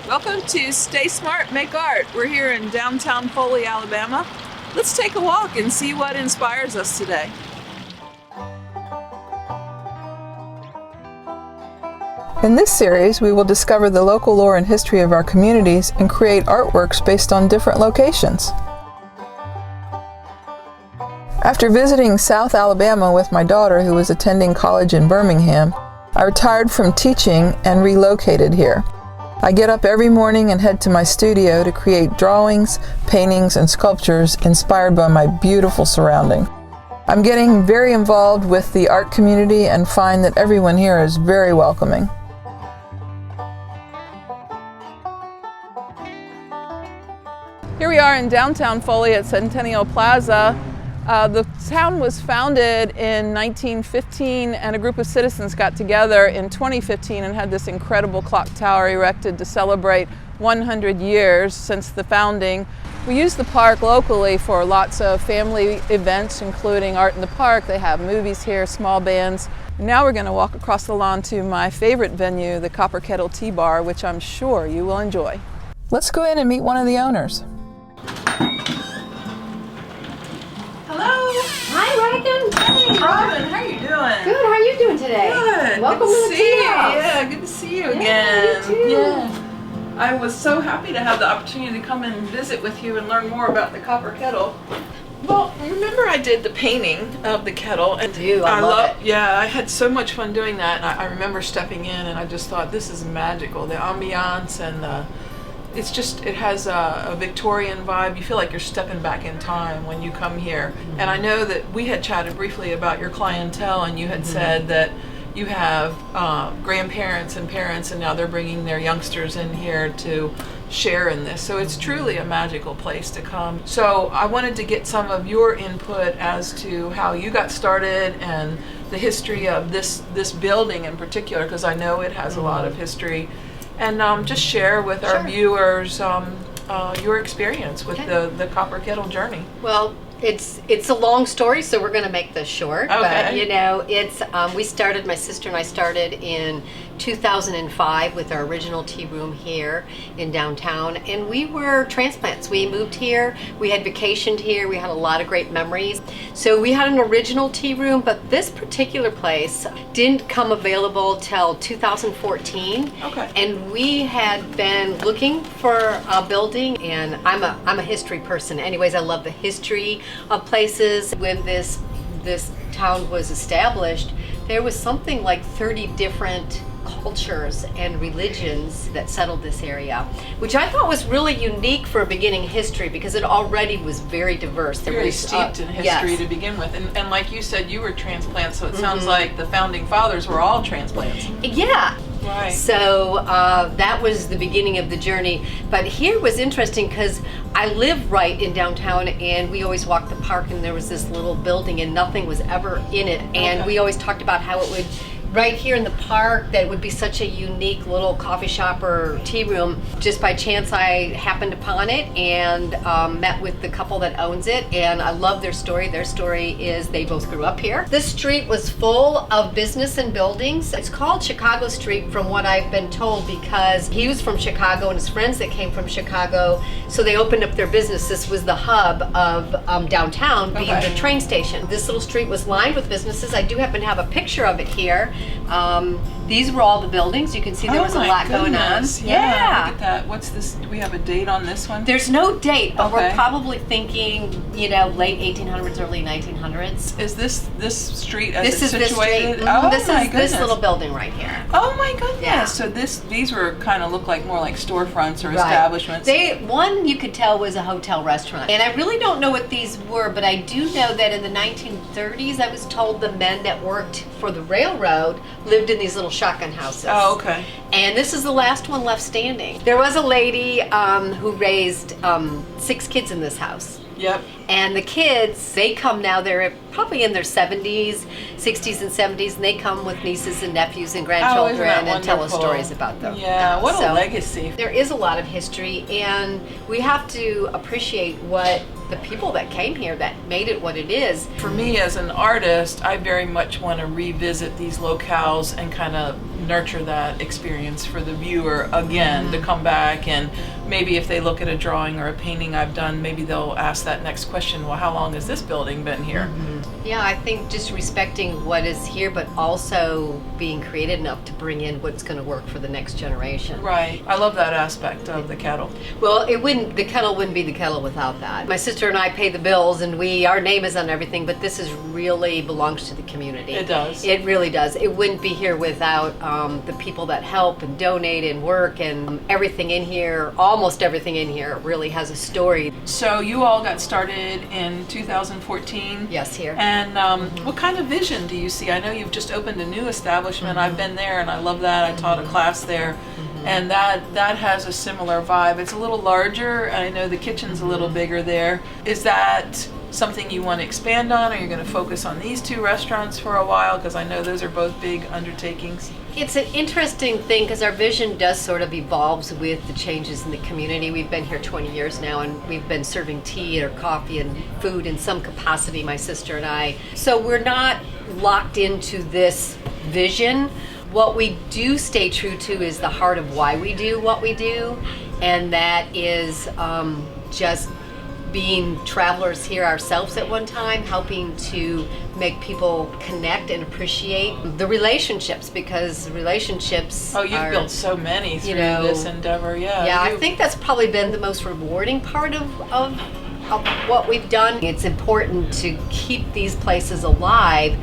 Welcome to Stay Smart, Make Art. We're here in downtown Foley, Alabama. Let's take a walk and see what inspires us today. In this series, we will discover the local lore and history of our communities and create artworks based on different locations. After visiting South Alabama with my daughter, who was attending college in Birmingham, I retired from teaching and relocated here. I get up every morning and head to my studio to create drawings, paintings, and sculptures inspired by my beautiful surrounding. I'm getting very involved with the art community and find that everyone here is very welcoming. Here we are in downtown Foley at Centennial Plaza. The town was founded in 1915, and a group of citizens got together in 2015 and had this incredible clock tower erected to celebrate 100 years since the founding. We use the park locally for lots of family events, including Art in the Park. They have movies here, small bands. Now we're going to walk across the lawn to my favorite venue, the Copper Kettle Tea Bar, which I'm sure you will enjoy. Let's go in and meet one of the owners. Hi, Ragan. Hey, Robin, how are you doing? Good. How are you doing today? Good. Welcome good to the tea house. Yeah, good to see you again. You too. Yeah. I was so happy to have the opportunity to come and visit with you and learn more about the Copper Kettle. Well, remember I did the painting of the kettle, and I love it. Yeah, I had so much fun doing that. And I remember stepping in, and I just thought, this is magical. The ambiance and it has a Victorian vibe. You feel like you're stepping back in time when you come here. Mm-hmm. And I know that we had chatted briefly about your clientele, and you had said that you have grandparents and parents, and now they're bringing their youngsters in here to share in this. So it's truly a magical place to come. So I wanted to get some of your input as to how you got started and the history of this building in particular, because I know it has a lot of history. And just share with our viewers your experience with the Copper Kettle journey. Well, it's a long story, so we're going to make this short. Okay. But it's my sister and I started in 2005 with our original tea room here in downtown, and we were transplants. We moved here, we had vacationed here, we had a lot of great memories. So we had an original tea room, but this particular place didn't come available till 2014. Okay. And we had been looking for a building, and I'm a history person. Anyways, I love the history of places. When this town was established, there was something like 30 different cultures and religions that settled this area, which I thought was really unique for a beginning history, because it already was very diverse. Very steeped in history to begin with. And like you said, you were transplants, so it sounds like the founding fathers were all transplants. Yeah. Right. So that was the beginning of the journey. But here was interesting because I live right in downtown, and we always walked the park, and there was this little building and nothing was ever in it. And we always talked about how it would, right here in the park, that would be such a unique little coffee shop or tea room. Just by chance I happened upon it and met with the couple that owns it, and I love their story. Their story is they both grew up here. This street was full of business and buildings. It's called Chicago Street from what I've been told, because he was from Chicago and his friends that came from Chicago, so they opened up their business. This was the hub of downtown, being the train station. This little street was lined with businesses. I do happen to have a picture of it here. These were all the buildings. You can see there was a lot going on. Yeah. Look at that. What's this? Do we have a date on this one? There's no date, but we're probably thinking, late 1800s, early 1900s. Is this street as it's situated? This street. Oh, this is this little building right here. Oh my goodness. Yeah. So these were kind of look like more like storefronts or establishments. One you could tell was a hotel restaurant. And I really don't know what these were, but I do know that in the 1930s, I was told the men that worked for the railroad lived in these little shotgun houses. Oh, okay. And this is the last one left standing. There was a lady who raised 6 kids in this house. Yep. And the kids, they come now, they're probably in their 70s, 60s and 70s, and they come with nieces and nephews and grandchildren and tell us stories about them. Yeah, what a legacy. There is a lot of history, and we have to appreciate what the people that came here that made it what it is. For me as an artist, I very much want to revisit these locales and kind of nurture that experience for the viewer again, to come back, and maybe if they look at a drawing or a painting I've done, maybe they'll ask that next question, well, how long has this building been here? Yeah, I think just respecting what is here, but also being creative enough to bring in what's going to work for the next generation. Right. I love that aspect of the kettle. Well, the kettle wouldn't be the kettle without that. My sister and I pay the bills, and our name is on everything, but this is really belongs to the community. It does. It really does. It wouldn't be here without the people that help and donate and work, and everything in here, almost everything in here really has a story. So you all got started in 2014? Yes, here. And what kind of vision do you see? I know you've just opened a new establishment. I've been there and I love that. I taught a class there. And that has a similar vibe. It's a little larger. I know the kitchen's a little bigger there. Is that something you want to expand on? Are you going to focus on these two restaurants for a while? Because I know those are both big undertakings. It's an interesting thing because our vision does sort of evolves with the changes in the community. We've been here 20 years now, and we've been serving tea or coffee and food in some capacity, my sister and I. So we're not locked into this vision. What we do stay true to is the heart of why we do what we do, and that is just being travelers here ourselves at one time, helping to make people connect and appreciate the relationships, because relationships you've built so many through this endeavor. Yeah, I think that's probably been the most rewarding part of what we've done. It's important to keep these places alive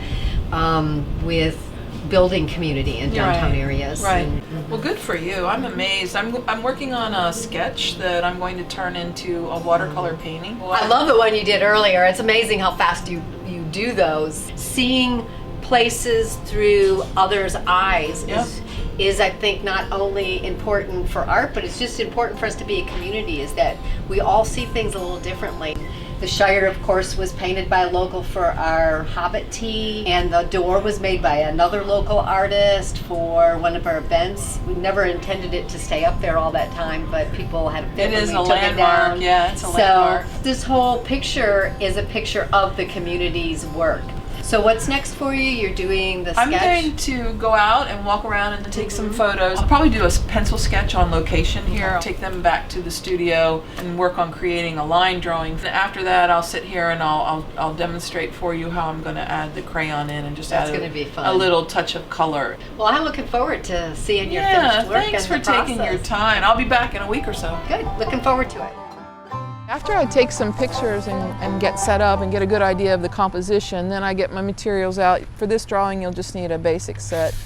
with building community in downtown areas. Right. Well, good for you. I'm amazed. I'm working on a sketch that I'm going to turn into a watercolor painting. I love the one you did earlier. It's amazing how fast you do those. Seeing places through others' eyes is I think not only important for art, but it's just important for us to be a community, is that we all see things a little differently. The Shire, of course, was painted by a local for our Hobbit tea, and the door was made by another local artist for one of our events. We never intended it to stay up there all that time, but people had a fit when we took it down. Yeah, it's a landmark. So this whole picture is a picture of the community's work. So what's next for you? You're doing the sketch? I'm going to go out and walk around and take some photos. I'll probably do a pencil sketch on location here. I'll take them back to the studio and work on creating a line drawing. And after that, I'll sit here and I'll demonstrate for you how I'm going to add the crayon in and just add a little touch of color. Well, I'm looking forward to seeing your finished work. Thanks for taking your time. I'll be back in a week or so. Good. Looking forward to it. After I take some pictures and get set up and get a good idea of the composition, then I get my materials out. For this drawing, you'll just need a basic set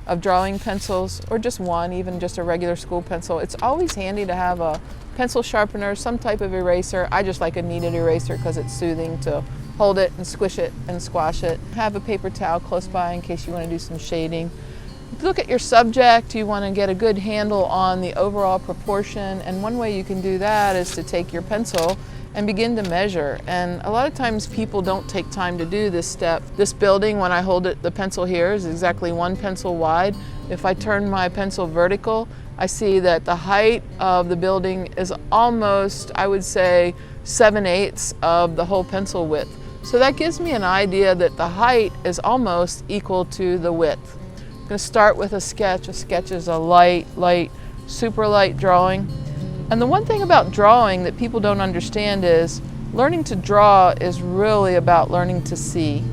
of drawing pencils, or just one, even just a regular school pencil. It's always handy to have a pencil sharpener, some type of eraser. I just like a kneaded eraser because it's soothing to hold it and squish it and squash it. Have a paper towel close by in case you want to do some shading. Look at your subject. You want to get a good handle on the overall proportion, and one way you can do that is to take your pencil and begin to measure. And a lot of times people don't take time to do this step. This building, when I hold it, the pencil here is exactly 1 pencil wide. If I turn my pencil vertical, I see that the height of the building is almost, I would say, 7/8 of the whole pencil width. So that gives me an idea that the height is almost equal to the width. I'm going to start with a sketch. A sketch is a light, super light drawing. And the one thing about drawing that people don't understand is learning to draw is really about learning to see.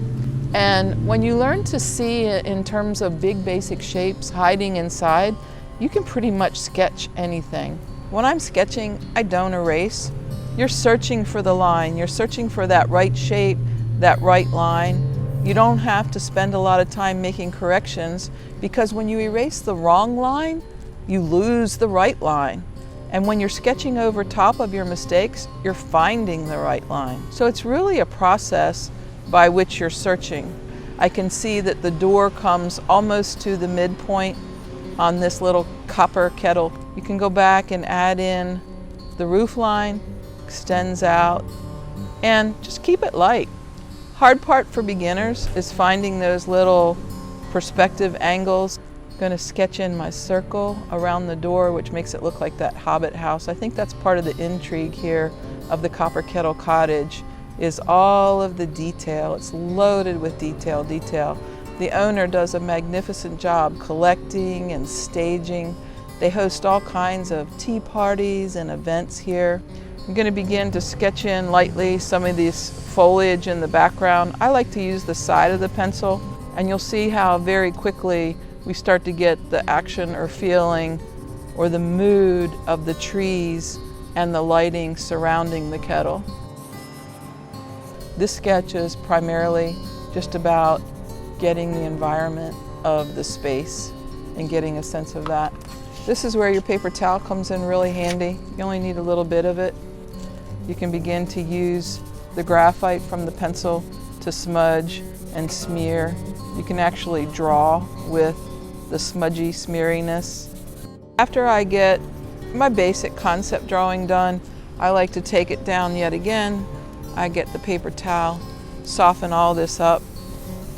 And when you learn to see in terms of big basic shapes hiding inside, you can pretty much sketch anything. When I'm sketching, I don't erase. You're searching for the line. You're searching for that right shape, that right line. You don't have to spend a lot of time making corrections, because when you erase the wrong line, you lose the right line. And when you're sketching over top of your mistakes, you're finding the right line. So it's really a process by which you're searching. I can see that the door comes almost to the midpoint on this little copper kettle. You can go back and add in the roof line, extends out, and just keep it light. Hard part for beginners is finding those little perspective angles. going to sketch in my circle around the door, which makes it look like that Hobbit house. I think that's part of the intrigue here of the Copper Kettle Cottage, is all of the detail. It's loaded with detail. The owner does a magnificent job collecting and staging. They host all kinds of tea parties and events here. I'm going to begin to sketch in lightly some of this foliage in the background. I like to use the side of the pencil, and you'll see how very quickly we start to get the action or feeling or the mood of the trees and the lighting surrounding the kettle. This sketch is primarily just about getting the environment of the space and getting a sense of that. This is where your paper towel comes in really handy. You only need a little bit of it. You can begin to use the graphite from the pencil to smudge and smear. You can actually draw with the smudgy smeariness. After I get my basic concept drawing done, I like to take it down yet again. I get the paper towel, soften all this up.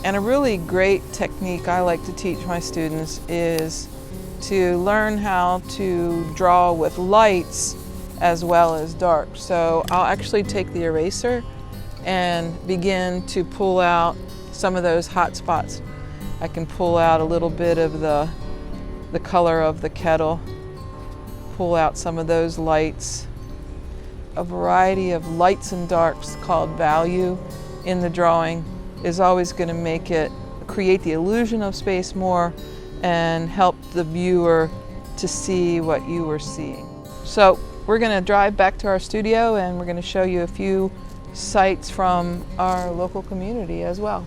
And a really great technique I like to teach my students is to learn how to draw with lights as well as dark. So I'll actually take the eraser and begin to pull out some of those hot spots. I can pull out a little bit of the color of the kettle, pull out some of those lights. A variety of lights and darks called value in the drawing is always going to make it create the illusion of space more and help the viewer to see what you were seeing. So we're going to drive back to our studio and we're going to show you a few sights from our local community as well.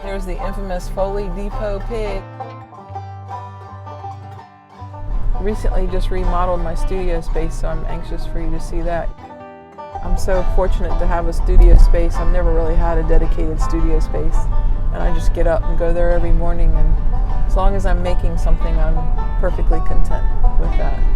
There's the infamous Foley Depot pig. Recently just remodeled my studio space, so I'm anxious for you to see that. I'm so fortunate to have a studio space. I've never really had a dedicated studio space, and I just get up and go there every morning, and as long as I'm making something, I'm perfectly content with that.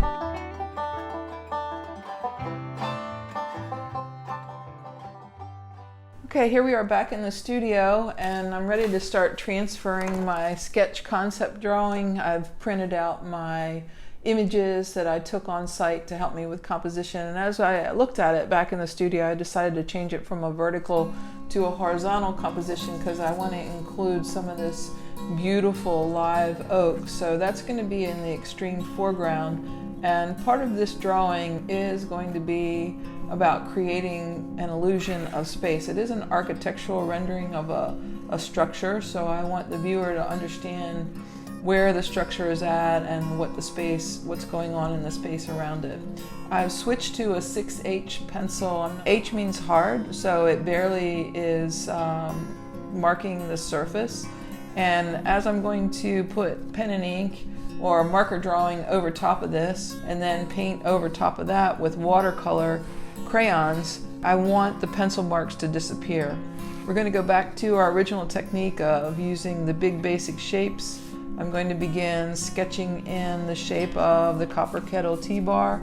Okay, here we are back in the studio, and I'm ready to start transferring my sketch concept drawing. I've printed out my images that I took on site to help me with composition, and as I looked at it back in the studio, I decided to change it from a vertical to a horizontal composition because I want to include some of this beautiful live oak. So that's going to be in the extreme foreground, and part of this drawing is going to be about creating an illusion of space. It is an architectural rendering of a structure, so I want the viewer to understand where the structure is at and what's going on in the space around it. I've switched to a 6H pencil. H means hard, so it barely is marking the surface. And as I'm going to put pen and ink or marker drawing over top of this and then paint over top of that with watercolor crayons, I want the pencil marks to disappear. We're going to go back to our original technique of using the big basic shapes. I'm going to begin sketching in the shape of the Copper Kettle Tea Bar.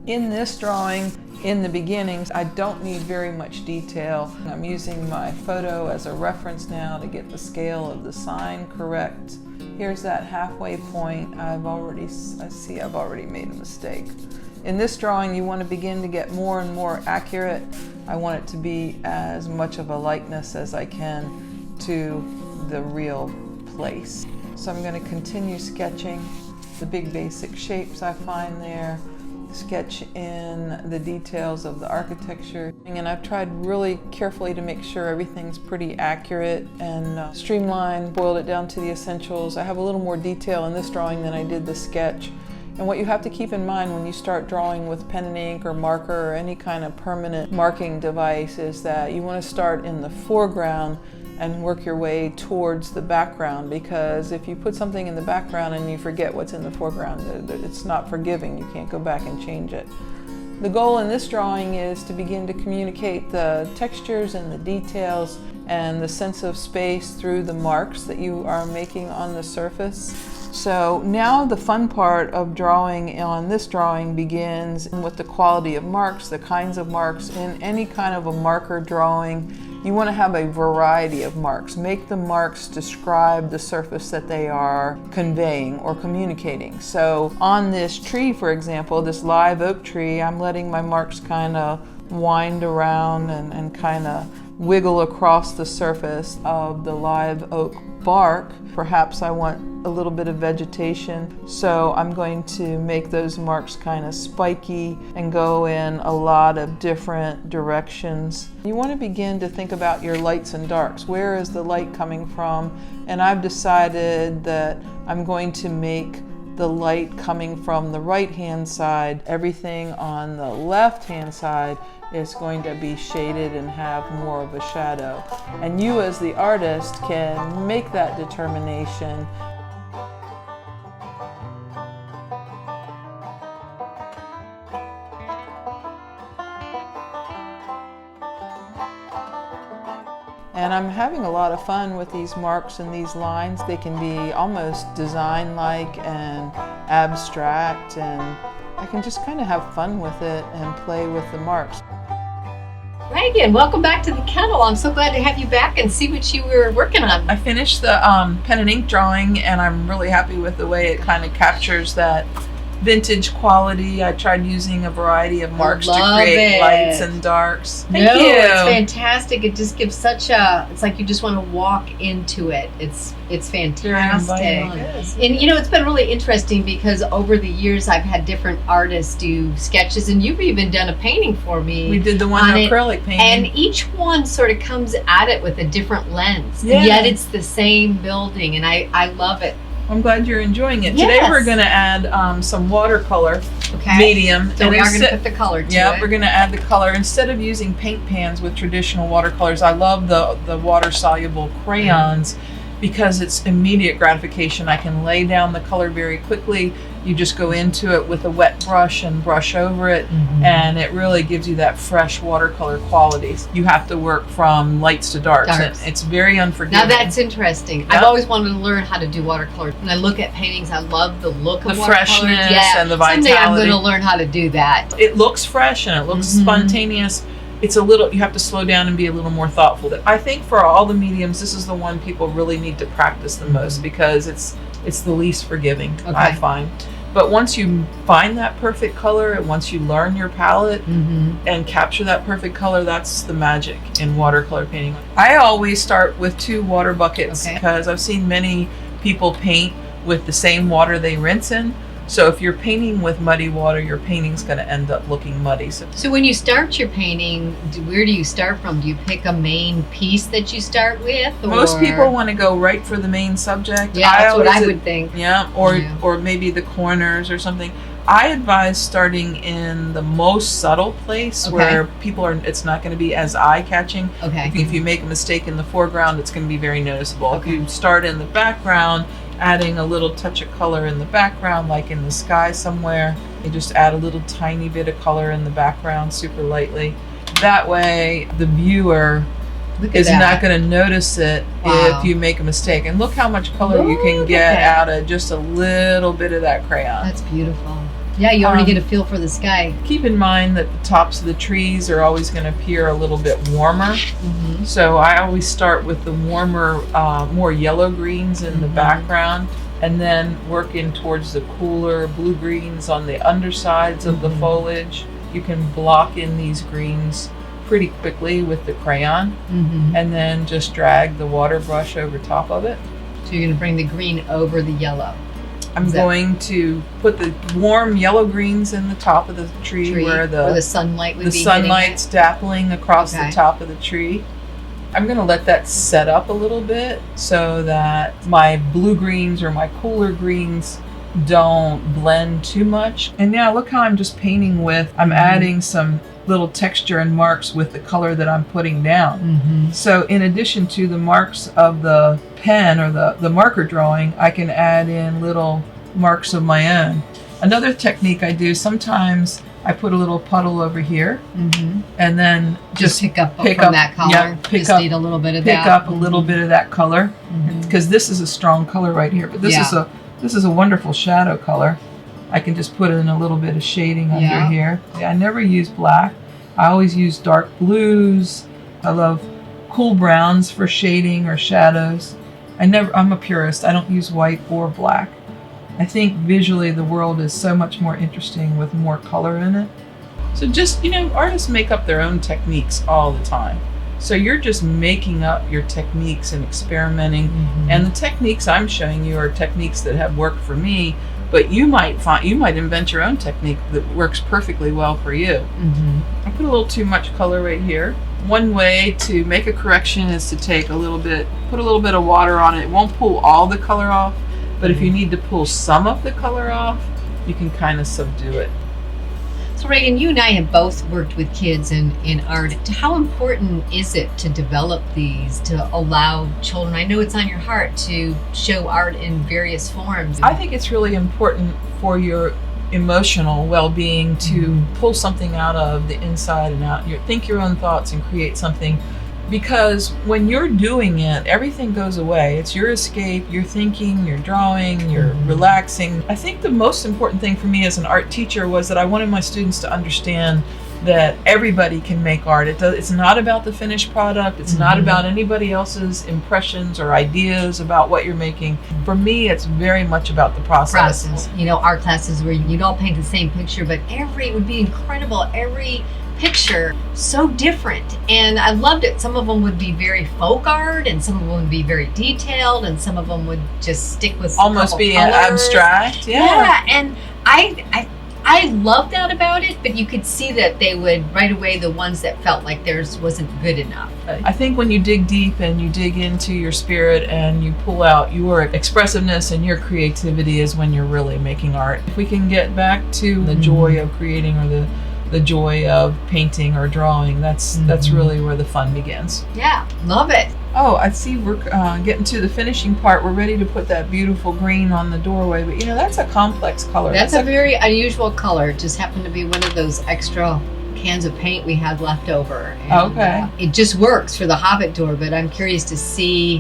In this drawing, in the beginnings, I don't need very much detail. I'm using my photo as a reference now to get the scale of the sign correct. Here's that halfway point. I see I've already made a mistake. In this drawing, you want to begin to get more and more accurate. I want it to be as much of a likeness as I can to the real place. So I'm going to continue sketching the big basic shapes I find there, sketch in the details of the architecture. And I've tried really carefully to make sure everything's pretty accurate and streamlined, boiled it down to the essentials. I have a little more detail in this drawing than I did the sketch. And what you have to keep in mind when you start drawing with pen and ink or marker or any kind of permanent marking device is that you want to start in the foreground and work your way towards the background, because if you put something in the background and you forget what's in the foreground, it's not forgiving. You can't go back and change it. The goal in this drawing is to begin to communicate the textures and the details and the sense of space through the marks that you are making on the surface. So now the fun part of drawing on this drawing begins with the quality of marks, the kinds of marks. In any kind of a marker drawing, you want to have a variety of marks. Make the marks describe the surface that they are conveying or communicating. So on this tree, for example, this live oak tree, I'm letting my marks kind of wind around and kind of wiggle across the surface of the live oak bark. Perhaps I want a little bit of vegetation, so I'm going to make those marks kind of spiky and go in a lot of different directions. You want to begin to think about your lights and darks. Where is the light coming from? And I've decided that I'm going to make the light coming from the right hand side. Everything on the left hand side is going to be shaded and have more of a shadow. And you as the artist can make that determination. And I'm having a lot of fun with these marks and these lines. They can be almost design-like and abstract, and I can just kind of have fun with it and play with the marks. Ragan, welcome back to the Kettle. I'm so glad to have you back and see what you were working on. I finished the pen and ink drawing, and I'm really happy with the way it kind of captures that vintage quality. I tried using a variety of marks to create lights and darks. Thank you. It's fantastic. It just gives such a, it's like you just want to walk into it. It's fantastic. And you know, it's been really interesting because over the years I've had different artists do sketches, and you've even done a painting for me. We did the one acrylic painting. And each one sort of comes at it with a different lens. Yeah. Yet it's the same building, and I love it. I'm glad you're enjoying it. Yes. Today we're going to add some watercolor medium. So we are going to put the color to it. Yeah, we're going to add the color. Instead of using paint pans with traditional watercolors, I love the water-soluble crayons because it's immediate gratification. I can lay down the color very quickly. You just go into it with a wet brush and brush over it, and it really gives you that fresh watercolor quality. You have to work from lights to darks. It's very unforgiving. Now that's interesting. Yep. I've always wanted to learn how to do watercolor. When I look at paintings, I love the look of the freshness and the vitality. Someday I'm going to learn how to do that. It looks fresh and it looks spontaneous. It's a little, you have to slow down and be a little more thoughtful. I think for all the mediums, this is the one people really need to practice the most because it's the least forgiving, I find. But once you find that perfect color and once you learn your palette and capture that perfect color, that's the magic in watercolor painting. I always start with 2 water buckets because I've seen many people paint with the same water they rinse in. So if you're painting with muddy water, your painting's going to end up looking muddy. So when you start your painting, where do you start from? Do you pick a main piece that you start with? Or? Most people want to go right for the main subject. Yeah, that's what I would think. Yeah, or maybe the corners or something. I advise starting in the most subtle place where people are, it's not going to be as eye-catching. If you make a mistake in the foreground, it's going to be very noticeable. If you start in the background, adding a little touch of color in the background, like in the sky somewhere, you just add a little tiny bit of color in the background super lightly. That way the viewer is not going to notice it if you make a mistake. And look how much color you can get out of just a little bit of that crayon. That's beautiful. Yeah, you already get a feel for the sky. Keep in mind that the tops of the trees are always going to appear a little bit warmer. So I always start with the warmer, more yellow greens in the background, and then work in towards the cooler blue greens on the undersides of the foliage. You can block in these greens pretty quickly with the crayon, and then just drag the water brush over top of it. So you're going to bring the green over the yellow. I'm going to put the warm yellow greens in the top of the tree where the sunlight would be sunlight's dappling across the top of the tree. I'm going to let that set up a little bit so that my blue greens or my cooler greens don't blend too much. And now look how I'm just painting with, I'm adding some little texture and marks with the color that I'm putting down. So in addition to the marks of the pen or the marker drawing, I can add in little marks of my own. Another technique I do, sometimes I put a little puddle over here and then just pick up that color. Yeah, need a little bit of that. Pick up a little bit of that color because this is a strong color right here, but this is a This is a wonderful shadow color. I can just put in a little bit of shading under here. I never use black. I always use dark blues. I love cool browns for shading or shadows. I'm a purist. I don't use white or black. I think visually the world is so much more interesting with more color in it. So just, artists make up their own techniques all the time. So you're just making up your techniques and experimenting. And the techniques I'm showing you are techniques that have worked for me, but you might invent your own technique that works perfectly well for you. I put a little too much color right here. One way to make a correction is to put a little bit of water on it. It won't pull all the color off, but if you need to pull some of the color off, you can kind of subdue it. So Ragan, you and I have both worked with kids in art. How important is it to develop these, to allow children, I know it's on your heart, to show art in various forms? I think it's really important for your emotional well-being to pull something out of the inside and out. Think your own thoughts and create something, because when you're doing it, everything goes away. It's your escape. You're thinking, you're drawing, you're relaxing. I think the most important thing for me as an art teacher was that I wanted my students to understand that everybody can make art. It's not about the finished product. It's not about anybody else's impressions or ideas about what you're making. For me, it's very much about the process. Art classes where you'd all paint the same picture, but it would be incredible. Every picture so different, and I loved it. Some of them would be very folk art, and some of them would be very detailed, and some of them would just stick with almost be abstract. And I love that about it, but you could see that they would right away, the ones that felt like theirs wasn't good enough. I think when you dig deep and you dig into your spirit and you pull out your expressiveness and your creativity is when you're really making art. If we can get back to the joy of creating, or the joy of painting or drawing, that's really where the fun begins. Yeah, love it. Oh, I see we're getting to the finishing part. We're ready to put that beautiful green on the doorway, but that's a complex color. That's a very unusual color. It just happened to be one of those extra cans of paint we had left over. And, it just works for the Hobbit door, but I'm curious to see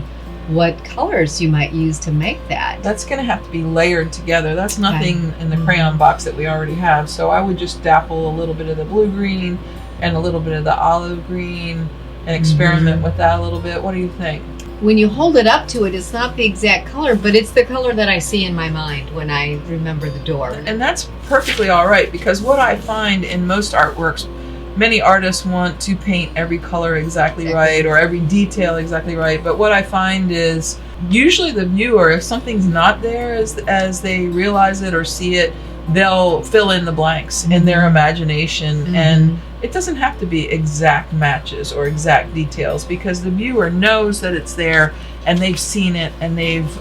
what colors you might use to make that. That's going to have to be layered together. That's nothing in the crayon box that we already have. So I would just dapple a little bit of the blue-green and a little bit of the olive green and experiment with that a little bit. What do you think? When you hold it up to it, it's not the exact color, but it's the color that I see in my mind when I remember the door. And that's perfectly all right, because what I find in most artworks, many artists want to paint every color exactly right, or every detail exactly right. But what I find is usually the viewer, if something's not there as they realize it or see it, they'll fill in the blanks in their imagination. And it doesn't have to be exact matches or exact details, because the viewer knows that it's there and they've seen it and they've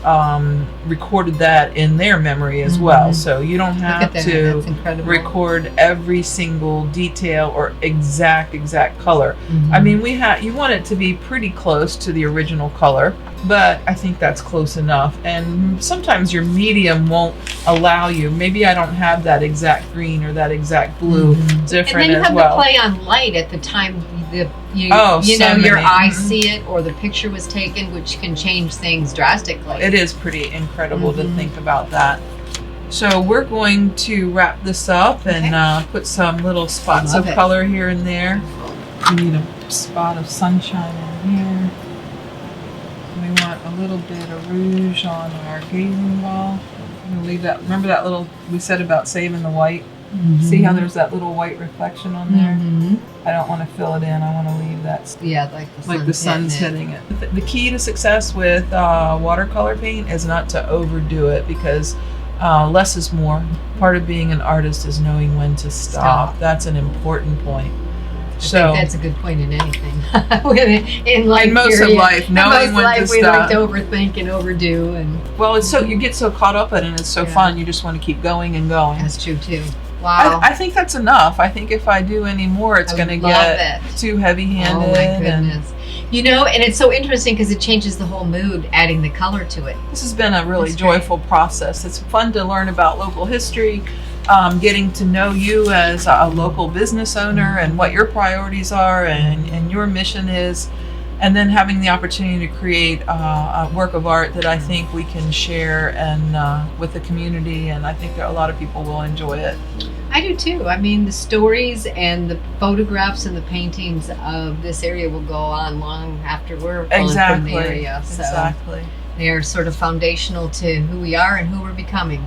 recorded that in their memory as well. So you don't have to record every single detail or exact color. I mean, you want it to be pretty close to the original color, but I think that's close enough. And sometimes your medium won't allow you. Maybe I don't have that exact green or that exact blue different as well. And then you have to play on light at the time your eyes see it, or the picture was taken, which can change things drastically. It is pretty incredible to think about that. So we're going to wrap this up and put some little spots of color here and there. We need a spot of sunshine in here. We want a little bit of rouge on our gazing ball. I'm gonna leave that. Remember that little we said about saving the white? See how there's that little white reflection on there? I don't want to fill it in. I want to leave that. Yeah, like the sun's hitting it. The key to success with watercolor paint is not to overdo it, because less is more. Part of being an artist is knowing when to stop. That's an important point. I think that's a good point in anything. in most of life, knowing when to stop. We like to overthink and overdo, and well, you get so caught up in it, and it's so fun. You just want to keep going and going. That's true too. Wow. I think that's enough. I think if I do any more, it's going to get too heavy-handed. Oh my goodness. And it's so interesting because it changes the whole mood, adding the color to it. This has been a really joyful process. It's fun to learn about local history, getting to know you as a local business owner and what your priorities are and your mission is. and then having the opportunity to create a work of art that I think we can share and with the community, and I think that a lot of people will enjoy it. I do too. I mean, the stories and the photographs and the paintings of this area will go on long after we're gone Exactly. from the area. So Exactly. they are sort of foundational to who we are and who we're becoming.